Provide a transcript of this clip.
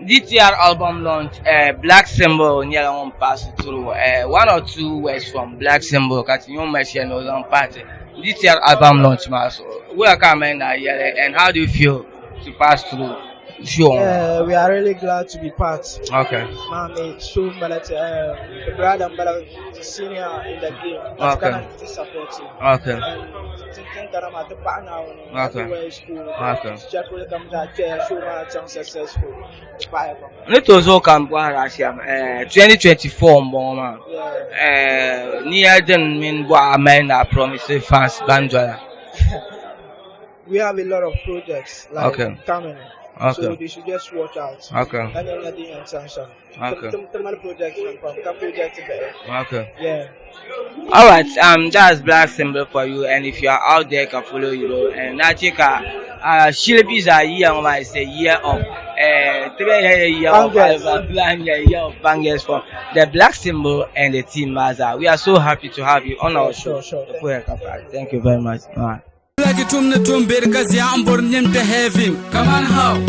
DTL album launch, Black Symbol, near on pass through. One or two words from Black Symbol, because you mentioned was on party. DTL album launch, mass. Welcome, and how do you feel to pass through? Sure. Yeah, we are really glad to be part. Okay. Mommy, so the brother, but the senior in the game. That's Okay. kind of supporting. Okay. And thinking that I'm at the back now. Okay. Everywhere school. Okay. Just really come back there, so much successful. Let us all come to Russia. 2024, Mama. Yeah. Near the mean what I mean, I promise fans, Banjola. We have a lot of projects like coming. Okay. So they should just watch out. Okay. And then the intention. Okay. Project Okay. Yeah. All right. That's Black Symbol for you. And if you are out there, can follow you. And Nachika, Shilabis are year of I say year of 3 year of year of bangers for the Black Symbol and the team Maza. We are so happy to have you on our show. Sure. Thank you very much. All right. Like it to the tomb, because I'm born to have him. Come on, how?